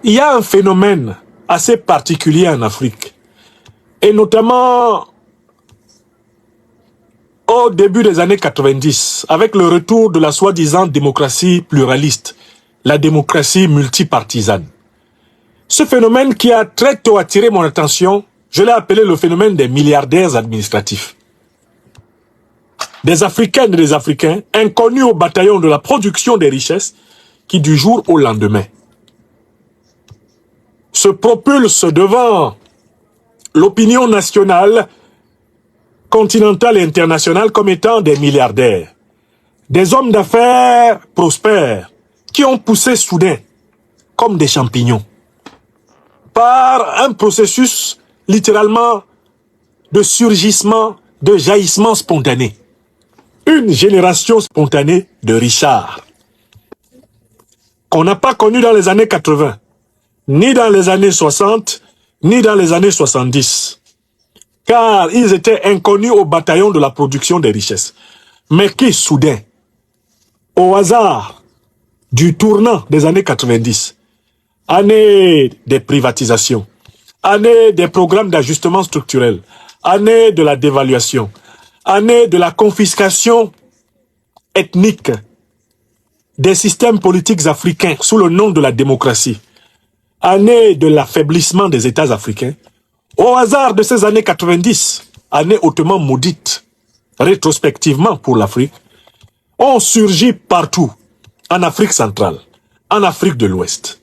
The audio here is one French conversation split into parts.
il y a un phénomène assez particulier en Afrique, et notamment au début des années 90, avec le retour de la soi-disant démocratie pluraliste, la démocratie multipartisane. Ce phénomène qui a très tôt attiré mon attention, je l'ai appelé le phénomène des milliardaires administratifs. Des Africaines et des Africains inconnus au bataillon de la production des richesses qui du jour au lendemain se propulsent devant l'opinion nationale, continentale et internationale comme étant des milliardaires. Des hommes d'affaires prospères qui ont poussé soudain comme des champignons par un processus littéralement de surgissement, de jaillissement spontané. Une génération spontanée de Richard qu'on n'a pas connu dans les années 80, ni dans les années 60, ni dans les années 70. Car ils étaient inconnus au bataillon de la production des richesses. Mais qui, soudain, au hasard du tournant des années 90, année des privatisations, année des programmes d'ajustement structurel, année de la dévaluation, année de la confiscation ethnique des systèmes politiques africains sous le nom de la démocratie, année de l'affaiblissement des États africains, au hasard de ces années 90, années hautement maudites, rétrospectivement pour l'Afrique, ont surgi partout, en Afrique centrale, en Afrique de l'Ouest.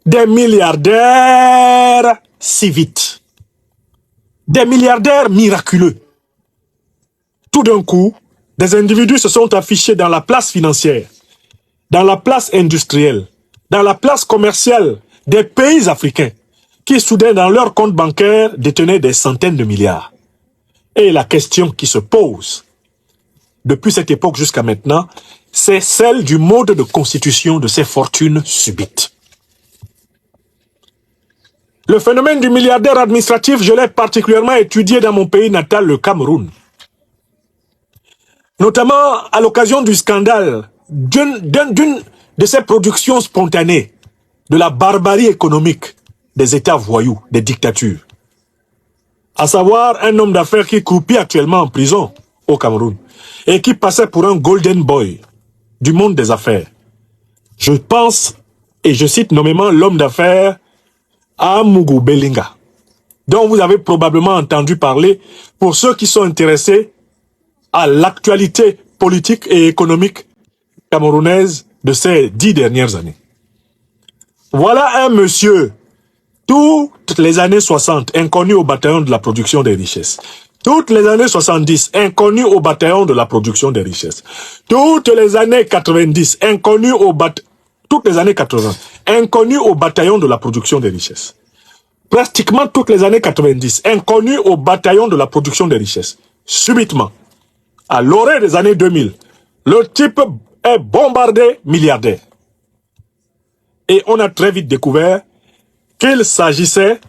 Des milliardaires si vite, des milliardaires miraculeux. Tout d'un coup, des individus se sont affichés dans la place financière, dans la place industrielle, dans la place commerciale des pays africains, qui soudain dans leurs comptes bancaires détenaient des centaines de milliards. Et la question qui se pose, depuis cette époque jusqu'à maintenant, c'est celle du mode de constitution de ces fortunes subites. Le phénomène du milliardaire administratif, je l'ai particulièrement étudié dans mon pays natal, le Cameroun. Notamment à l'occasion du scandale d'une de ces productions spontanées, de la barbarie économique des États voyous, des dictatures. À savoir un homme d'affaires qui croupit actuellement en prison au Cameroun et qui passait pour un golden boy du monde des affaires. Je pense, et je cite nommément l'homme d'affaires Amougou Belinga, dont vous avez probablement entendu parler pour ceux qui sont intéressés à l'actualité politique et économique camerounaise de ces 10 dernières années. Voilà un monsieur, toutes les années 60, inconnu au bataillon de la production des richesses. Toutes les années 70, inconnu au bataillon de la production des richesses. Toutes les années 90, inconnu au toutes les années 80, inconnu au bataillon de la production des richesses. Pratiquement toutes les années 90, inconnu au bataillon de la production des richesses. Subitement, à l'orée des années 2000, le type est bombardé milliardaire. Et on a très vite découvert qu'il s'agissait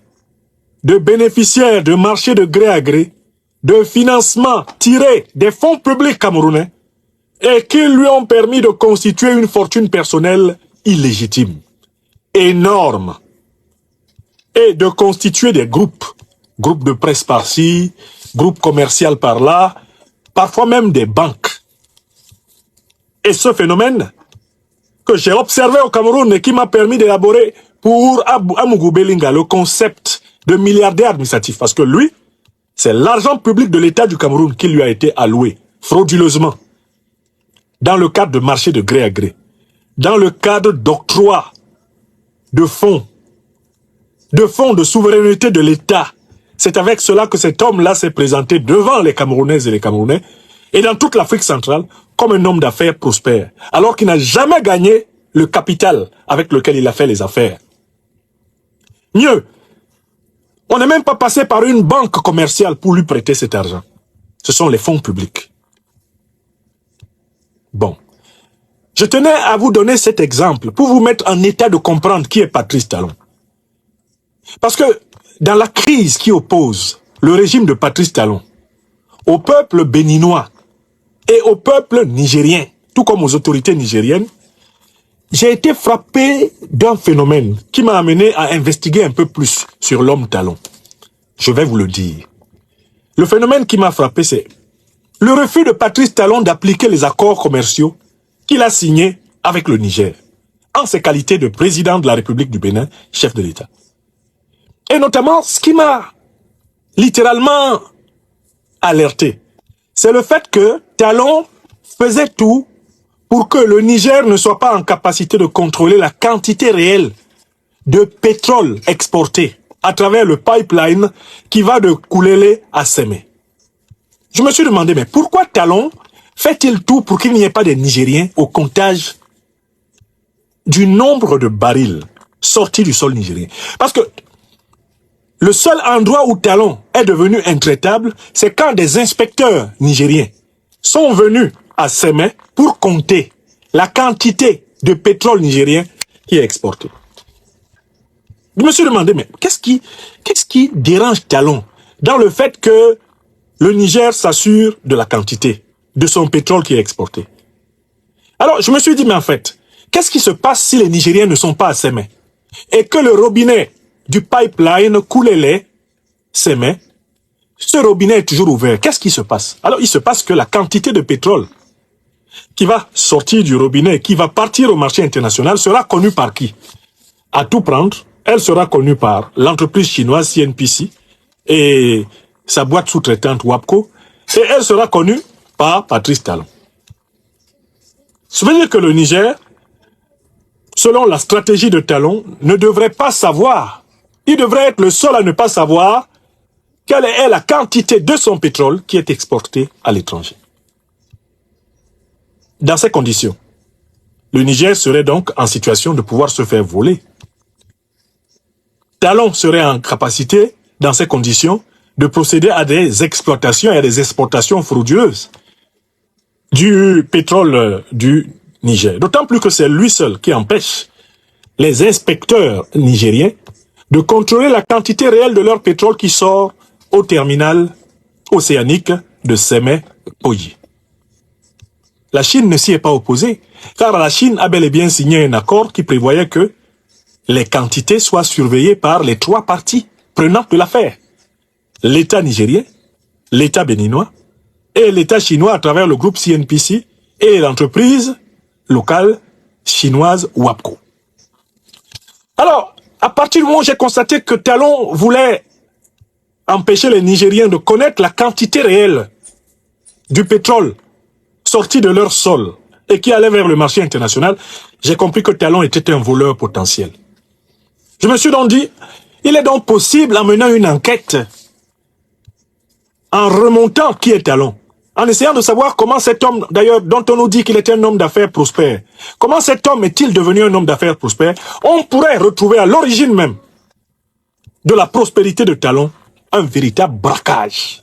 de bénéficiaires de marchés de gré à gré, de financements tirés des fonds publics camerounais et qui lui ont permis de constituer une fortune personnelle illégitime, énorme, et de constituer des groupes de presse par-ci, groupes commerciaux par-là, parfois même des banques. Et ce phénomène que j'ai observé au Cameroun et qui m'a permis d'élaborer pour Amougou Belinga le concept de milliardaire administratif, parce que lui, c'est l'argent public de l'État du Cameroun qui lui a été alloué frauduleusement dans le cadre de marché de gré à gré, dans le cadre d'octroi de fonds de souveraineté de l'État. C'est avec cela que cet homme-là s'est présenté devant les Camerounaises et les Camerounais et dans toute l'Afrique centrale comme un homme d'affaires prospère, alors qu'il n'a jamais gagné le capital avec lequel il a fait les affaires. Mieux, on n'est même pas passé par une banque commerciale pour lui prêter cet argent. Ce sont les fonds publics. Bon. Je tenais à vous donner cet exemple pour vous mettre en état de comprendre qui est Patrice Talon. Parce que dans la crise qui oppose le régime de Patrice Talon au peuple béninois et au peuple nigérien, tout comme aux autorités nigériennes, j'ai été frappé d'un phénomène qui m'a amené à investiguer un peu plus sur l'homme Talon. Je vais vous le dire. Le phénomène qui m'a frappé, c'est le refus de Patrice Talon d'appliquer les accords commerciaux qu'il a signés avec le Niger, en ses qualités de président de la République du Bénin, chef de l'État. Et notamment, ce qui m'a littéralement alerté, c'est le fait que Talon faisait tout pour que le Niger ne soit pas en capacité de contrôler la quantité réelle de pétrole exporté à travers le pipeline qui va de Koulélé à Sémé. Je me suis demandé, mais pourquoi Talon fait-il tout pour qu'il n'y ait pas de Nigériens au comptage du nombre de barils sortis du sol nigérien? Parce que le seul endroit où Talon est devenu intraitable, c'est quand des inspecteurs nigériens sont venus à Sémé pour compter la quantité de pétrole nigérien qui est exporté. Je me suis demandé, mais qu'est-ce qui dérange Talon dans le fait que le Niger s'assure de la quantité de son pétrole qui est exporté? Alors, je me suis dit, mais en fait, qu'est-ce qui se passe si les Nigériens ne sont pas à Sémé et que le robinet du pipeline Koulélé Sémé, ce robinet est toujours ouvert? Qu'est-ce qui se passe? Alors, il se passe que la quantité de pétrole qui va sortir du robinet, qui va partir au marché international, sera connue par qui? À tout prendre, elle sera connue par l'entreprise chinoise CNPC et sa boîte sous-traitante WAPCO, et elle sera connue par Patrice Talon. Ça veut dire que le Niger, selon la stratégie de Talon, ne devrait pas savoir, il devrait être le seul à ne pas savoir quelle est la quantité de son pétrole qui est exporté à l'étranger. Dans ces conditions, le Niger serait donc en situation de pouvoir se faire voler. Talon serait en capacité, dans ces conditions, de procéder à des exploitations et à des exportations frauduleuses du pétrole du Niger. D'autant plus que c'est lui seul qui empêche les inspecteurs nigériens de contrôler la quantité réelle de leur pétrole qui sort au terminal océanique de Sémé-Poyi. La Chine ne s'y est pas opposée, car la Chine a bel et bien signé un accord qui prévoyait que les quantités soient surveillées par les trois parties prenantes de l'affaire. L'État nigérien, l'État béninois et l'État chinois à travers le groupe CNPC et l'entreprise locale chinoise WAPCO. Alors, à partir du moment où j'ai constaté que Talon voulait empêcher les Nigériens de connaître la quantité réelle du pétrole sorti de leur sol et qui allait vers le marché international, j'ai compris que Talon était un voleur potentiel. Je me suis donc dit, il est donc possible, en menant une enquête, en remontant qui est Talon, en essayant de savoir comment cet homme, d'ailleurs, dont on nous dit qu'il était un homme d'affaires prospère, comment cet homme est-il devenu un homme d'affaires prospère, on pourrait retrouver à l'origine même de la prospérité de Talon un véritable braquage,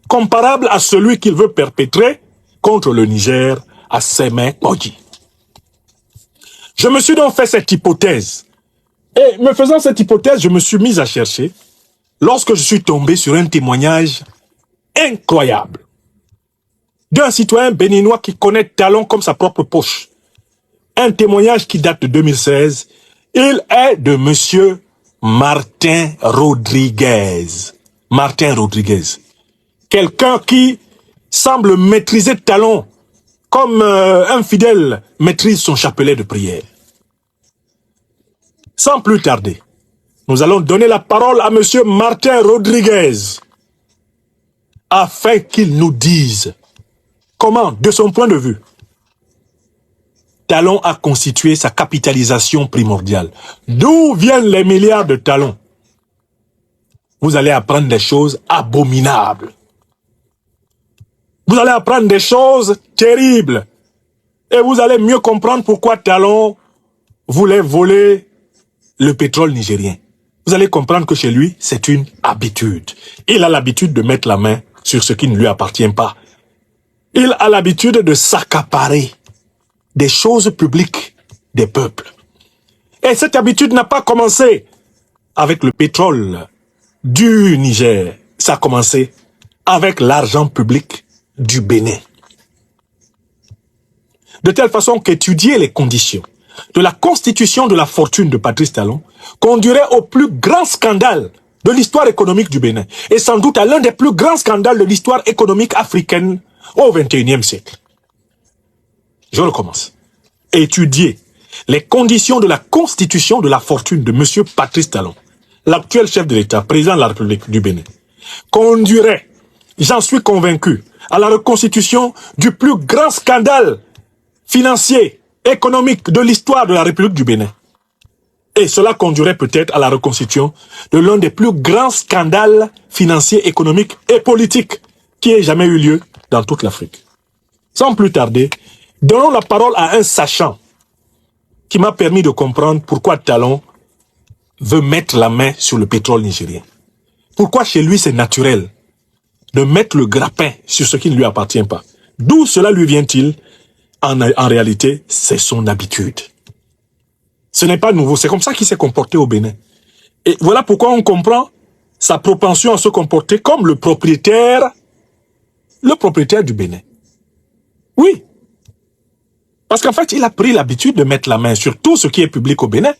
comparable à celui qu'il veut perpétrer contre le Niger à Sémé-Poyi. Je me suis donc fait cette hypothèse. Et me faisant cette hypothèse, je me suis mis à chercher lorsque je suis tombé sur un témoignage incroyable d'un citoyen béninois qui connaît Talon comme sa propre poche. Un témoignage qui date de 2016. Il est de monsieur Martin Rodriguez. Martin Rodriguez. Quelqu'un qui semble maîtriser Talon comme un fidèle maîtrise son chapelet de prière. Sans plus tarder, nous allons donner la parole à monsieur Martin Rodriguez afin qu'il nous dise comment, de son point de vue, Talon a constitué sa capitalisation primordiale. D'où viennent les milliards de Talon? Vous allez apprendre des choses abominables. Vous allez apprendre des choses terribles. Et vous allez mieux comprendre pourquoi Talon voulait voler le pétrole nigérien. Vous allez comprendre que chez lui, c'est une habitude. Il a l'habitude de mettre la main sur ce qui ne lui appartient pas. Il a l'habitude de s'accaparer des choses publiques des peuples. Et cette habitude n'a pas commencé avec le pétrole du Niger. Ça a commencé avec l'argent public du Bénin. De telle façon qu'étudier les conditions de la constitution de la fortune de Patrice Talon conduirait au plus grand scandale de l'histoire économique du Bénin et sans doute à l'un des plus grands scandales de l'histoire économique africaine au XXIe siècle. Je recommence. Étudier les conditions de la constitution de la fortune de M. Patrice Talon, l'actuel chef de l'État, président de la République du Bénin, conduirait, j'en suis convaincu, à la reconstitution du plus grand scandale financier, économique de l'histoire de la République du Bénin. Et cela conduirait peut-être à la reconstitution de l'un des plus grands scandales financiers, économiques et politiques qui ait jamais eu lieu dans toute l'Afrique. Sans plus tarder, donnons la parole à un sachant qui m'a permis de comprendre pourquoi Talon veut mettre la main sur le pétrole nigérien. Pourquoi chez lui c'est naturel de mettre le grappin sur ce qui ne lui appartient pas. D'où cela lui vient-il? En réalité, c'est son habitude. Ce n'est pas nouveau, c'est comme ça qu'il s'est comporté au Bénin. Et voilà pourquoi on comprend sa propension à se comporter comme le propriétaire du Bénin. Oui. Parce qu'en fait, il a pris l'habitude de mettre la main sur tout ce qui est public au Bénin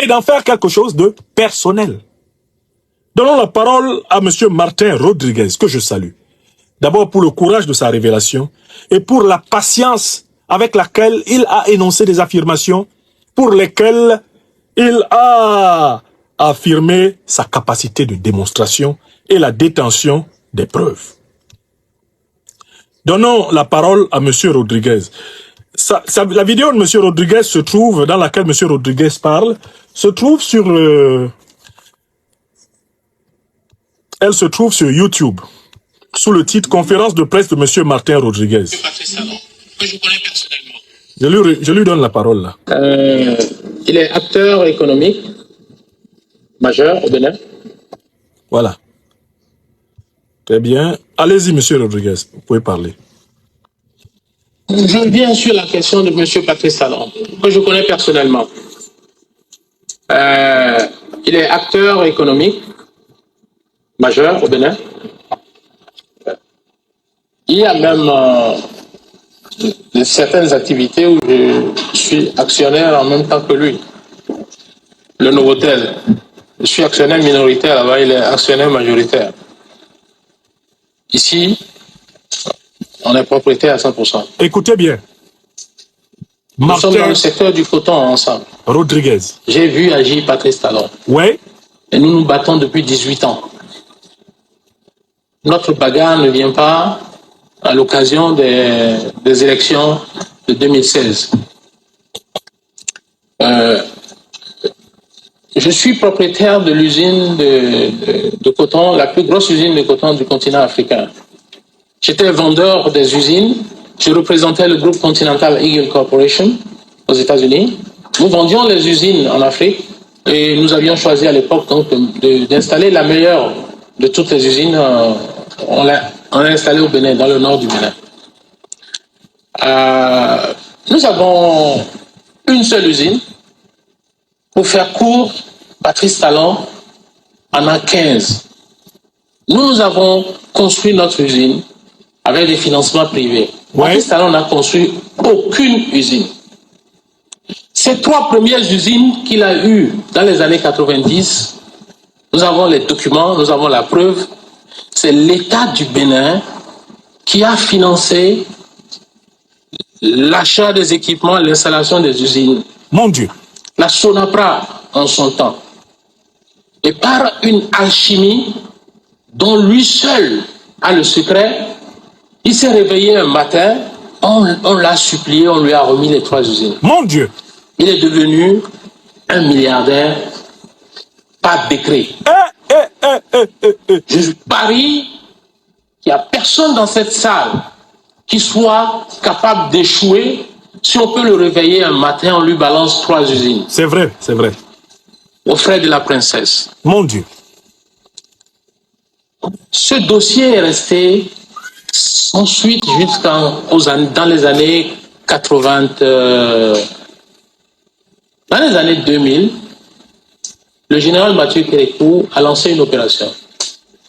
et d'en faire quelque chose de personnel. Donnons la parole à M. Martin Rodriguez, que je salue. D'abord pour le courage de sa révélation et pour la patience avec laquelle il a énoncé des affirmations pour lesquelles il a affirmé sa capacité de démonstration et la détention des preuves. Donnons la parole à M. Rodriguez. La vidéo de M. Rodriguez se trouve, dans laquelle M. Rodriguez parle, se trouve sur elle se trouve sur YouTube, sous le titre « Conférence de presse de M. Martin Rodriguez ». Que je connais personnellement. Je lui donne la parole là. Il est acteur économique majeur au Bénin. Voilà. Très bien. Allez-y, M. Rodriguez, vous pouvez parler. Je viens sur la question de M. Patrice Talon, que je connais personnellement. Il est acteur économique majeur au Bénin. Il y a même certaines activités où je suis actionnaire en même temps que lui. Le Novotel, je suis actionnaire minoritaire là-bas, il est actionnaire majoritaire. Ici, on est propriétaire à 100%. Écoutez bien. Nous sommes dans le secteur du coton ensemble. Rodriguez. J'ai vu agir Patrice Talon. Oui. Et nous nous battons depuis 18 ans. Notre bagarre ne vient pas à l'occasion des élections de 2016. Je suis propriétaire de l'usine de coton, la plus grosse usine de coton du continent africain. J'étais vendeur des usines. Je représentais le groupe Continental Eagle Corporation aux États-Unis. Nous vendions les usines en Afrique et nous avions choisi à l'époque d'installer la meilleure de toutes les usines. On l'a installée au Bénin, dans le nord du Bénin. Nous avons une seule usine. Pour faire court, Patrice Talon en a 15. Nous avons construit notre usine avec des financements privés. Ouais. Patrice Talon n'a construit aucune usine. Ces 3 premières usines qu'il a eues dans les années 90, nous avons les documents, nous avons la preuve. C'est l'État du Bénin qui a financé l'achat des équipements, l'installation des usines. Mon Dieu. La Sonapra en son temps. Et par une alchimie dont lui seul a le secret, il s'est réveillé un matin, on l'a supplié, on lui a remis les 3 usines. Mon Dieu! Il est devenu un milliardaire par décret. Je parie qu'il n'y a personne dans cette salle qui soit capable d'échouer. Si on peut le réveiller un matin, on lui balance 3 usines. C'est vrai, c'est vrai. Aux frais de la princesse. Mon Dieu. Ce dossier est resté sans suite dans les années 80. Dans les années 2000, le général Mathieu Kérékou a lancé une opération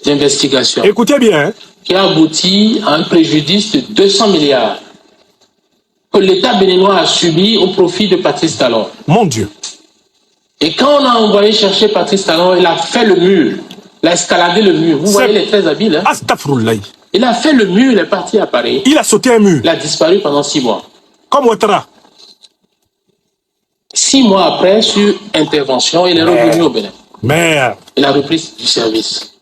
d'investigation. Écoutez bien. Qui a abouti à un préjudice de 200 milliards. que l'État béninois a subi au profit de Patrice Talon. Mon Dieu. Et quand on a envoyé chercher Patrice Talon, il a fait le mur. Il a escaladé le mur. Vous voyez, il est très habile. Hein? Astaghfirullah. Il a fait le mur, il est parti à Paris. Il a sauté un mur. Il a disparu pendant 6 mois. Comme Ouattara. 6 mois après, sur intervention, il est revenu au Bénin. Merde. Il a repris du service.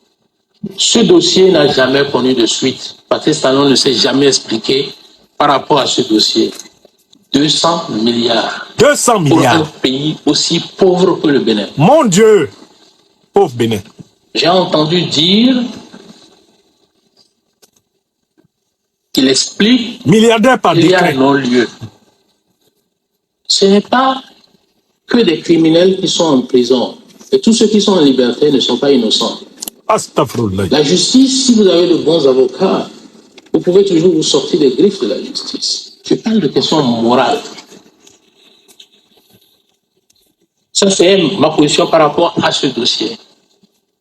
Ce dossier n'a jamais connu de suite. Patrice Talon ne s'est jamais expliqué par rapport à ce dossier. 200 milliards. 200 Pour un milliards. pays aussi pauvre que le Bénin. Mon Dieu. Pauvre Bénin. J'ai entendu dire qu'il explique Milliardaire par qu'il y a décret. non-lieu. Ce n'est pas que des criminels qui sont en prison. Et tous ceux qui sont en liberté ne sont pas innocents. Astaghfirullah. La justice, si vous avez de bons avocats, vous pouvez toujours vous sortir des griffes de la justice. Je parle de questions morales. Ça, c'est ma position par rapport à ce dossier.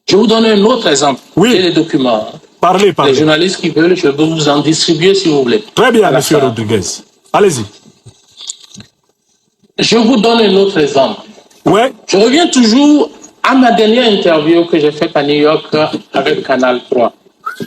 Je vous donne un autre exemple. Oui. J'ai les documents. Parlez, Les parlez. journalistes qui veulent, je peux vous en distribuer si vous voulez. Très bien, À la monsieur fin. Rodriguez. Allez-y. Je vous donne un autre exemple. Ouais. Je reviens toujours à ma dernière interview que j'ai faite à New York avec Canal 3.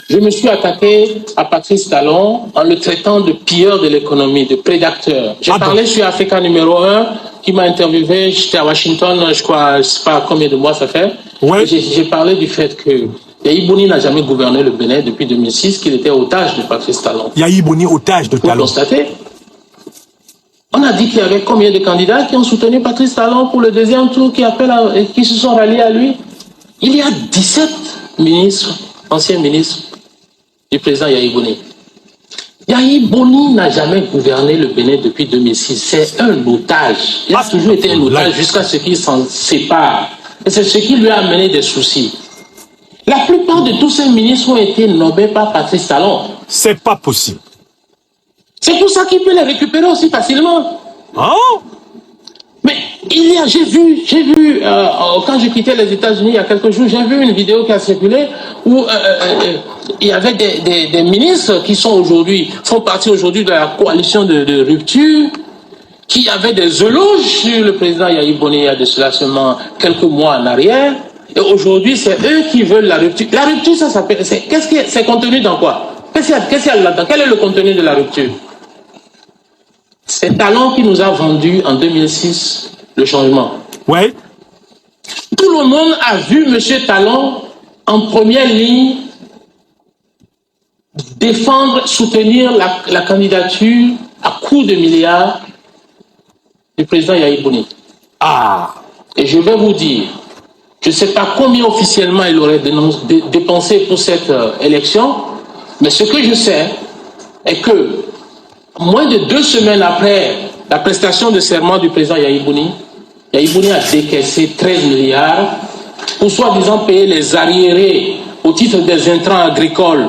Je me suis attaqué à Patrice Talon en le traitant de pilleur de l'économie, de prédateur. J'ai Ah bon? parlé sur Africa numéro 1, qui m'a interviewé, j'étais à Washington, je crois, je ne sais pas combien de mois ça fait. Ouais. Et j'ai parlé du fait que Yahi Boni n'a jamais gouverné le Bénin depuis 2006, qu'il était otage de Patrice Talon. Yahi Boni, otage de Vous Talon. constatez? On a dit qu'il y avait combien de candidats qui ont soutenu Patrice Talon pour le deuxième tour, qui se sont ralliés à lui? Il y a 17 ministres, anciens ministres du président Yahi Boni. Yahi Boni n'a jamais gouverné le Bénin depuis 2006. C'est un otage. Il a toujours été un otage jusqu'à ce qu'il s'en sépare. Et c'est ce qui lui a amené des soucis. La plupart de tous ces ministres ont été nommés par Patrice Talon. C'est pas possible. C'est pour ça qu'il peut les récupérer aussi facilement. Hein? Mais j'ai vu, quand j'ai quitté les États-Unis il y a quelques jours, j'ai vu une vidéo qui a circulé où il y avait des ministres qui font partie aujourd'hui de la coalition de rupture, qui avaient des éloges sur le président Yahi Boni il y a de cela seulement quelques mois en arrière. Et aujourd'hui, c'est eux qui veulent la rupture. La rupture, ça s'appelle. C'est contenu dans quoi? Qu'est-ce qu'il y a là-dedans? Quel est le contenu de la rupture? C'est Talon qui nous a vendu en 2006 le changement. Ouais. Tout le monde a vu M. Talon en première ligne défendre, soutenir la candidature à coups de milliards du président Yahi Boni. Ah. Et je vais vous dire, je ne sais pas combien officiellement il aurait dépensé pour cette élection, mais ce que je sais est que moins de 2 semaines après la prestation de serment du président Yahi Boni a décaissé 13 milliards pour soi-disant payer les arriérés au titre des intrants agricoles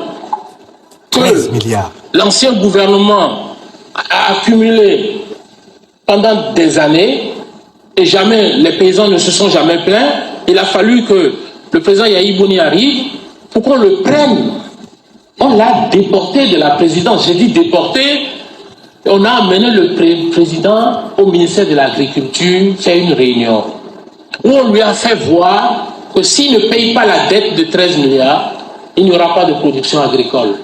13 milliards. L'ancien gouvernement a accumulé pendant des années et jamais, les paysans ne se sont jamais plaints. Il a fallu que le président Yahi Boni arrive pour qu'on le prenne. On l'a déporté de la présidence. J'ai dit déporté. On a amené le président au ministère de l'Agriculture faire une réunion où on lui a fait voir que s'il ne paye pas la dette de 13 milliards, il n'y aura pas de production agricole.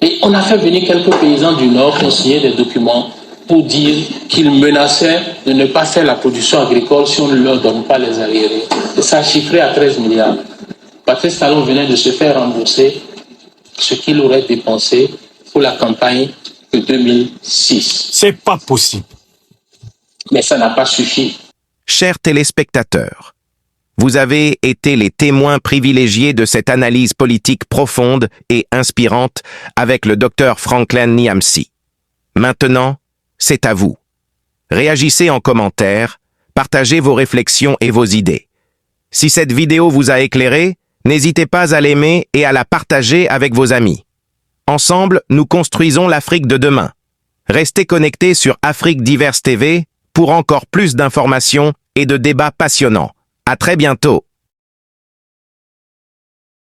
Et on a fait venir quelques paysans du Nord qui ont signé des documents pour dire qu'ils menaçaient de ne pas faire la production agricole si on ne leur donne pas les arriérés. Et ça a chiffré à 13 milliards. Patrice Talon venait de se faire rembourser ce qu'il aurait dépensé pour la campagne de 2006. C'est pas possible. Mais ça n'a pas suffi. Chers téléspectateurs, vous avez été les témoins privilégiés de cette analyse politique profonde et inspirante avec le Dr Franklin Nyamsi. Maintenant, c'est à vous. Réagissez en commentaire, partagez vos réflexions et vos idées. Si cette vidéo vous a éclairé, n'hésitez pas à l'aimer et à la partager avec vos amis. Ensemble, nous construisons l'Afrique de demain. Restez connectés sur Afrique Diverse TV pour encore plus d'informations et de débats passionnants. À très bientôt.